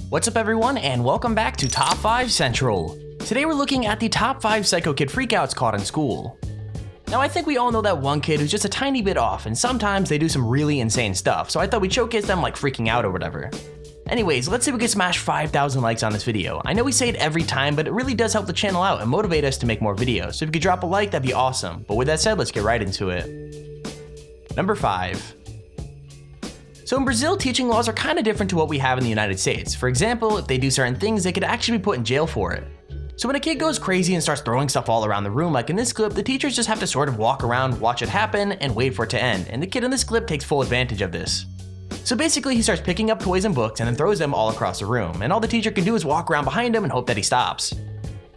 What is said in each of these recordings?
What's up everyone, and welcome back to Top 5 Central. Today we're looking at the top 5 psycho kid freakouts caught in school. Now I think we all know that one kid who's just a tiny bit off, and sometimes they do some really insane stuff, so I thought we'd showcase them like freaking out or whatever. Anyways, let's see if we can smash 5,000 likes on this video. I know we say it every time, but it really does help the channel out and motivate us to make more videos, so if you could drop a like, that'd be awesome. But with that said, let's get right into it. Number 5. So in Brazil, teaching laws are kind of different to what we have in the United States. For example, if they do certain things, they could actually be put in jail for it. So when a kid goes crazy and starts throwing stuff all around the room, like in this clip, the teachers just have to sort of walk around, watch it happen, and wait for it to end, and the kid in this clip takes full advantage of this. So basically, he starts picking up toys and books and then throws them all across the room, and all the teacher can do is walk around behind him and hope that he stops.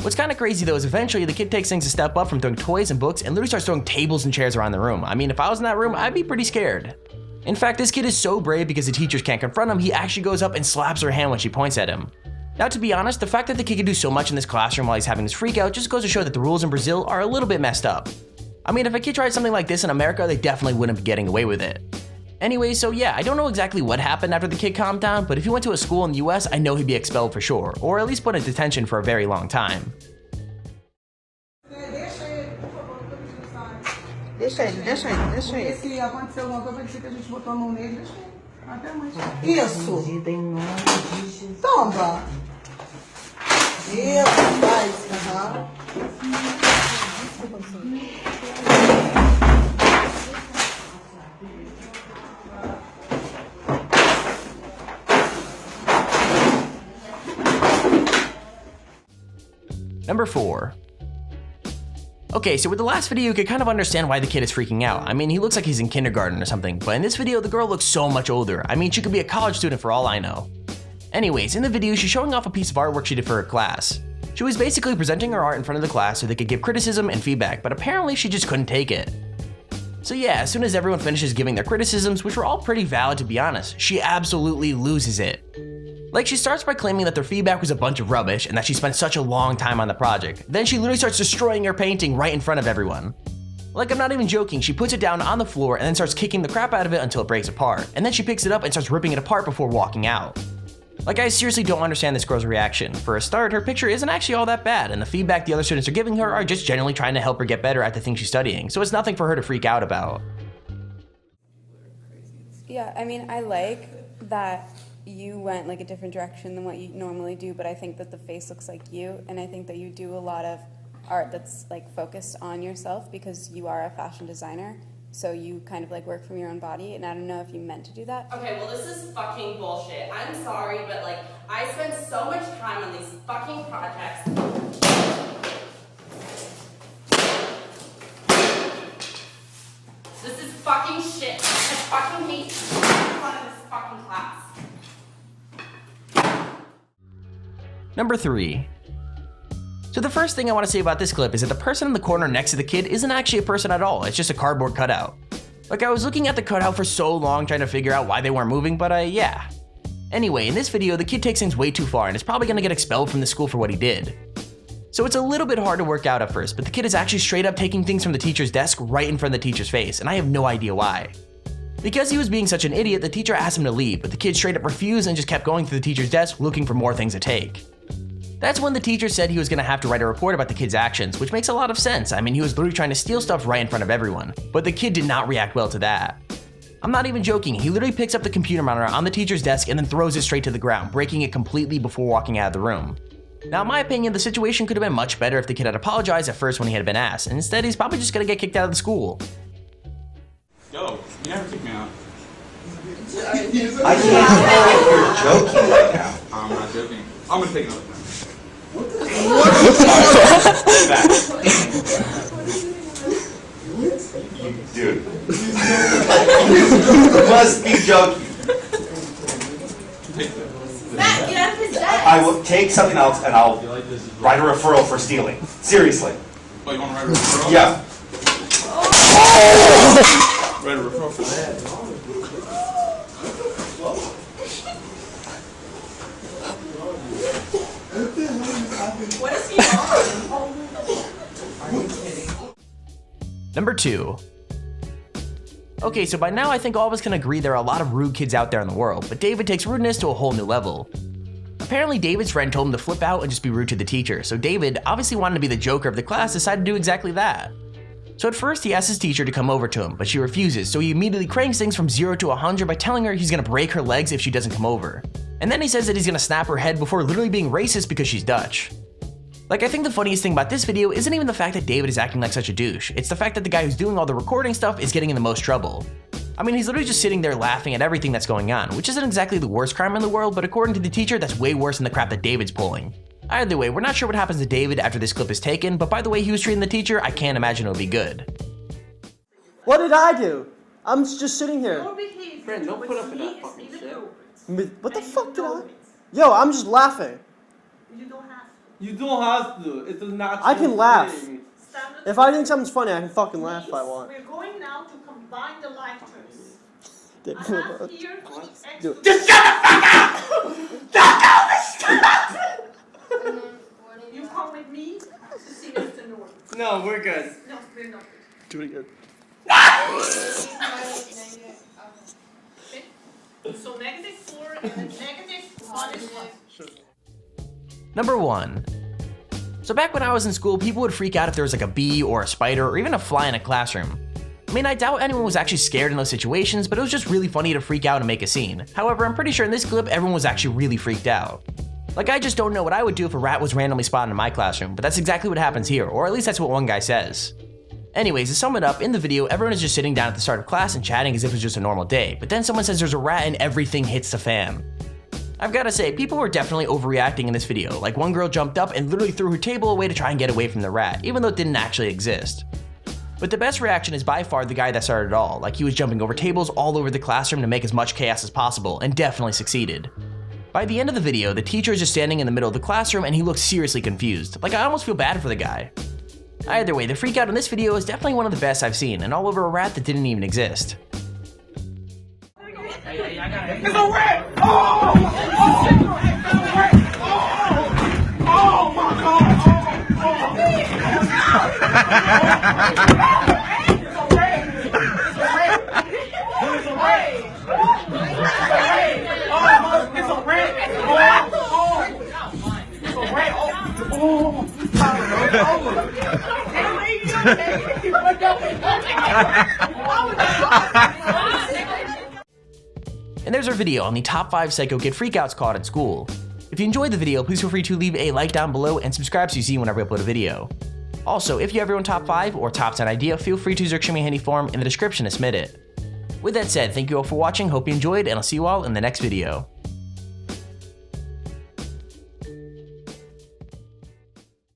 What's kind of crazy though is eventually the kid takes things a step up from throwing toys and books and literally starts throwing tables and chairs around the room. I mean, if I was in that room, I'd be pretty scared. In fact, this kid is so brave because the teachers can't confront him, he actually goes up and slaps her hand when she points at him. Now to be honest, the fact that the kid can do so much in this classroom while he's having this freak out just goes to show that the rules in Brazil are a little bit messed up. I mean, if a kid tried something like this in America, they definitely wouldn't be getting away with it. Anyway, so yeah, I don't know exactly what happened after the kid calmed down, but if he went to a school in the US, I know he'd be expelled for sure, or at least put in detention for a very long time. Deixa ele. Se aconteceu alguma coisa, vai dizer que a gente botou a mão nele, deixa ele. Até amanhã. Isso. Toma. Isso, faz. Number 4. Okay, so with the last video, you could kind of understand why the kid is freaking out. I mean, he looks like he's in kindergarten or something, but in this video, the girl looks so much older. I mean, she could be a college student for all I know. Anyways, in the video, she's showing off a piece of artwork she did for her class. She was basically presenting her art in front of the class so they could give criticism and feedback, but apparently she just couldn't take it. So yeah, as soon as everyone finishes giving their criticisms, which were all pretty valid to be honest, she absolutely loses it. Like, she starts by claiming that their feedback was a bunch of rubbish and that she spent such a long time on the project. Then she literally starts destroying her painting right in front of everyone. Like, I'm not even joking, she puts it down on the floor and then starts kicking the crap out of it until it breaks apart. And then she picks it up and starts ripping it apart before walking out. Like, I seriously don't understand this girl's reaction. For a start, her picture isn't actually all that bad, and the feedback the other students are giving her are just generally trying to help her get better at the thing she's studying, so it's nothing for her to freak out about. Yeah, I mean, I like that you went like a different direction than what you normally do, but I think that the face looks like you, and I think that you do a lot of art that's like focused on yourself because you are a fashion designer, so you kind of like work from your own body, and I don't know if you meant to do that. Okay, well this is fucking bullshit. I'm sorry, but like, I spend so much time on these fucking projects. This is fucking shit. I fucking hate fun of this fucking class. Number 3. So the first thing I want to say about this clip is that the person in the corner next to the kid isn't actually a person at all, it's just a cardboard cutout. Like, I was looking at the cutout for so long trying to figure out why they weren't moving, but yeah. Anyway, in this video, the kid takes things way too far and is probably gonna get expelled from the school for what he did. So it's a little bit hard to work out at first, but the kid is actually straight up taking things from the teacher's desk right in front of the teacher's face, and I have no idea why. Because he was being such an idiot, the teacher asked him to leave, but the kid straight up refused and just kept going to the teacher's desk looking for more things to take. That's when the teacher said he was gonna have to write a report about the kid's actions, which makes a lot of sense. I mean, he was literally trying to steal stuff right in front of everyone, but the kid did not react well to that. I'm not even joking, he literally picks up the computer monitor on the teacher's desk and then throws it straight to the ground, breaking it completely before walking out of the room. Now in my opinion, the situation could have been much better if the kid had apologized at first when he had been asked, and instead he's probably just gonna get kicked out of the school. Yo, you never kicked me out. I can't tell if you're joking right now. I'm not joking. I'm gonna take another time. Dude. You must be joking. Take that. Matt, get out of his desk! I will take something else and I'll write a referral for stealing. Seriously. Oh, you wanna write a referral? Yeah. Write a referral for that. What is he on? Number 2. Okay, so by now I think all of us can agree there are a lot of rude kids out there in the world, but David takes rudeness to a whole new level. apparently David's friend told him to flip out and just be rude to the teacher, so David, obviously wanting to be the joker of the class, decided to do exactly that. So at first he asks his teacher to come over to him, but she refuses, so he immediately cranks things from 0 to 100 by telling her he's gonna break her legs if she doesn't come over. And then he says that he's gonna snap her head before literally being racist because she's Dutch. Like, I think the funniest thing about this video isn't even the fact that David is acting like such a douche, it's the fact that the guy who's doing all the recording stuff is getting in the most trouble. I mean, he's literally just sitting there laughing at everything that's going on, which isn't exactly the worst crime in the world, but according to the teacher, that's way worse than the crap that David's pulling. Either way, we're not sure what happens to David after this clip is taken, but by the way he was treating the teacher, I can't imagine it'll be good. What did I do? I'm just sitting here. Friend, don't put up with that fucking shit. What the fuck did I? Yo, I'm just laughing. You don't have to. You don't have to. It's a natural I can laugh. thing. If I think something's funny, I can fucking laugh if I want. We're going now to combine the live terms. Do I have here it. Just shut the fuck up! You come with me to see Mr. North. No, we're good. No, we're not. Do it again. So -4 and then -1 is what? Number 1. So back when I was in school, people would freak out if there was like a bee or a spider or even a fly in a classroom. I mean, I doubt anyone was actually scared in those situations, but it was just really funny to freak out and make a scene. However, I'm pretty sure in this clip, everyone was actually really freaked out. Like, I just don't know what I would do if a rat was randomly spotted in my classroom, but that's exactly what happens here, or at least that's what one guy says. Anyways, to sum it up, in the video, everyone is just sitting down at the start of class and chatting as if it's just a normal day, but then someone says there's a rat and everything hits the fan. I've gotta say, people were definitely overreacting in this video, like one girl jumped up and literally threw her table away to try and get away from the rat, even though it didn't actually exist. But the best reaction is by far the guy that started it all, like he was jumping over tables all over the classroom to make as much chaos as possible, and definitely succeeded. By the end of the video, the teacher is just standing in the middle of the classroom and he looks seriously confused, like I almost feel bad for the guy. Either way, the freak out in this video is definitely one of the best I've seen, and all over a rat that didn't even exist. It's a rat! Oh! Oh my God! And there's our video on the top 5 psycho kid freakouts caught in school. If you enjoyed the video, please feel free to leave a like down below and subscribe so you see whenever I upload a video. Also, if you have your own top 5 or top 10 idea, feel free to search me handy form in the description to submit it. With that said, thank you all for watching, hope you enjoyed, and I'll see you all in the next video.